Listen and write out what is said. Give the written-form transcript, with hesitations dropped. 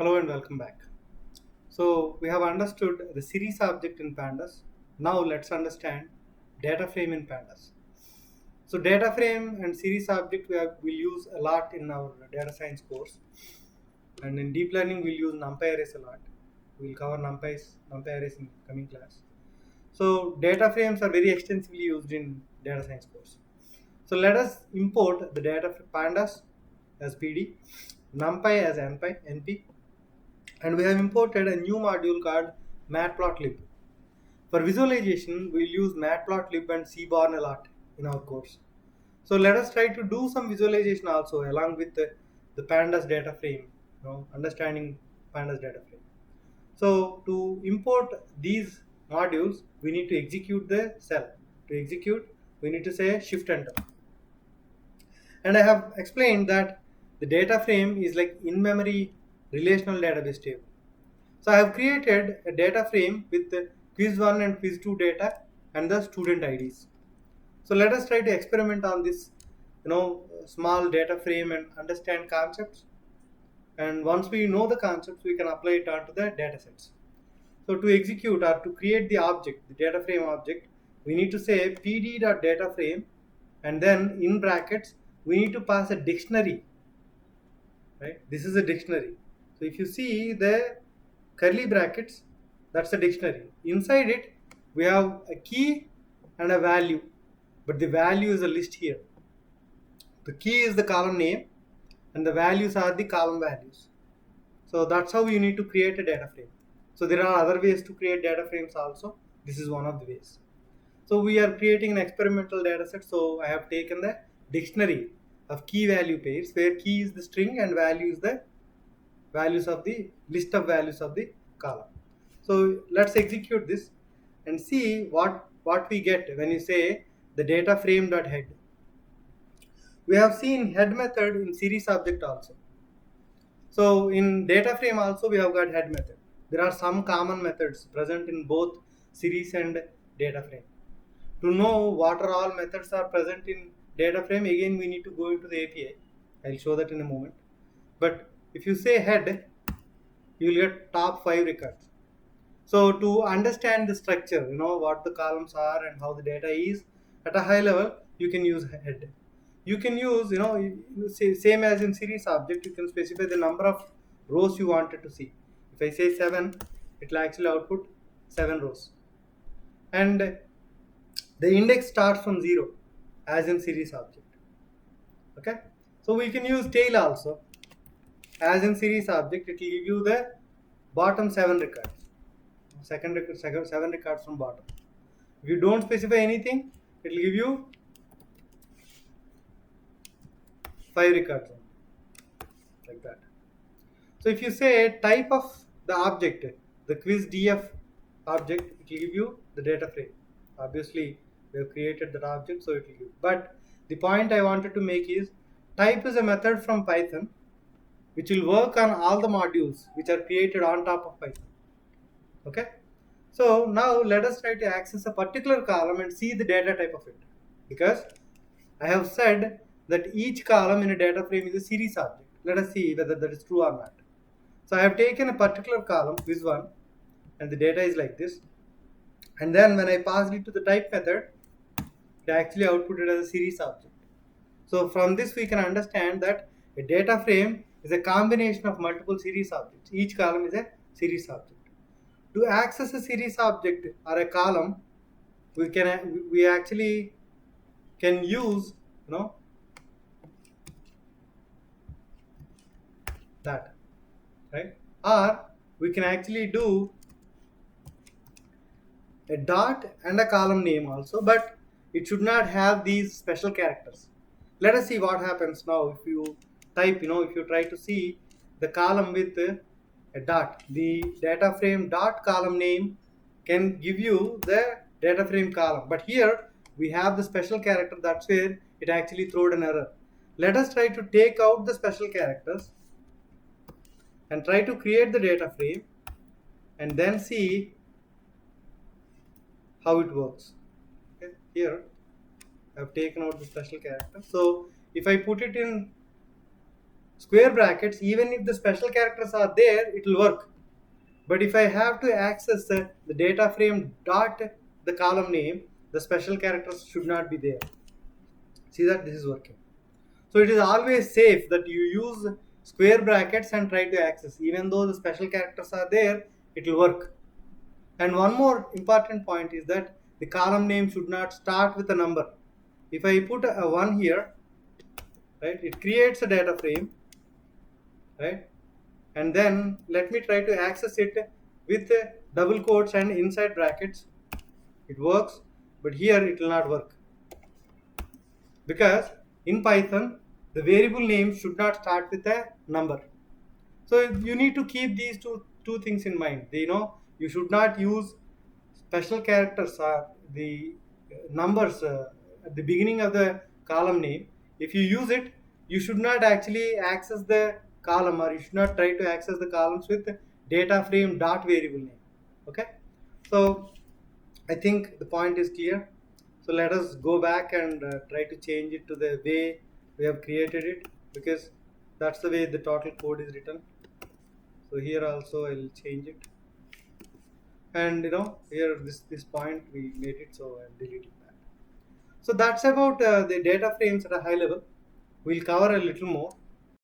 Hello and welcome back. So we have understood the series object in Pandas. Now let's understand data frame in Pandas. So data frame and series object we'll use a lot in our data science course, and in deep learning we'll use NumPy arrays a lot. We'll cover NumPy arrays in coming class. So data frames are very extensively used in data science course. So let us import the data Pandas as PD, NumPy as NP, and we have imported a new module called matplotlib. For visualization, we'll use matplotlib and cborn a lot in our course. So let us try to do some visualization also along with the pandas data frame, understanding pandas data frame. So to import these modules, we need to execute the cell. To execute, we need to say shift enter. And I have explained that the data frame is like in-memory relational database table. So I have created a data frame with the quiz 1 and quiz 2 data and the student IDs. So let us try to experiment on this, small data frame and understand concepts. And once we know the concepts, we can apply it onto the data sets. So to execute or to create the object, the data frame object, we need to say pd.dataframe, and then in brackets, we need to pass a dictionary, right? This is a dictionary. So if you see the curly brackets, that's a dictionary. Inside it, we have a key and a value, but the value is a list here. The key is the column name and the values are the column values. So that's how you need to create a data frame. So there are other ways to create data frames also. This is one of the ways. So we are creating an experimental data set. So I have taken the dictionary of key value pairs where key is the string and value is the values of the list of values of the column. So let's execute this and see what we get when you say the data frame dot head. We have seen head method in series object also. So in data frame also we have got head method. There are some common methods present in both series and data frame. To know what are all methods are present in data frame, again we need to go into the API. I'll show that in a moment. But if you say head, you will get top 5 records. So to understand the structure, what the columns are and how the data is at a high level, you can use head. You can use, same as in series object, you can specify the number of rows you wanted to see. If I say 7, it will actually output 7 rows. And the index starts from 0 as in series object. Okay. So we can use tail also. As in series object, it will give you the bottom 7 records. Second record, 7 records from bottom. If you don't specify anything, it will give you 5 records like that. So if you say type of the object, the quiz df object, it will give you the data frame. Obviously, we have created that object, so it will give. But the point I wanted to make is type is a method from Python which will work on all the modules which are created on top of Python. Okay. So now let us try to access a particular column and see the data type of it, because I have said that each column in a data frame is a series object. Let us see whether that is true or not. So I have taken a particular column, this one, and the data is like this. And then when I passed it to the type method, it actually outputted as a series object. So from this we can understand that a data frame is a combination of multiple series objects. Each column is a series object. To access a series object or a column, we actually can use that, right? Or we can actually do a dot and a column name also, but it should not have these special characters. Let us see what happens now if you type, if you try to see the column with a dot. The data frame dot column name can give you the data frame column, but here we have the special character. That's where it actually throws an error. Let us try to take out the special characters and try to create the data frame and then see how it works. Okay, here I have taken out the special character. So if I put it in square brackets, even if the special characters are there, it will work. But if I have to access the data frame dot the column name, the special characters should not be there. See that this is working. So it is always safe that you use square brackets and try to access. Even though the special characters are there, it will work. And one more important point is that the column name should not start with a number. If I put a 1 here, right, it creates a data frame, right? And then let me try to access it with double quotes and inside brackets. It works, but here it will not work, because in Python the variable name should not start with a number. So you need to keep these two things in mind. You should not use special characters or the numbers at the beginning of the column name. If you use it, you should not actually access the column, or you should not try to access the columns with data frame dot variable name. Okay, so I think the point is clear. So let us go back and try to change it to the way we have created it, because that's the way the total code is written. So here also I'll change it, and here this point we made it, so I'm deleting that. So that's about the data frames at a high level. We'll cover a little more.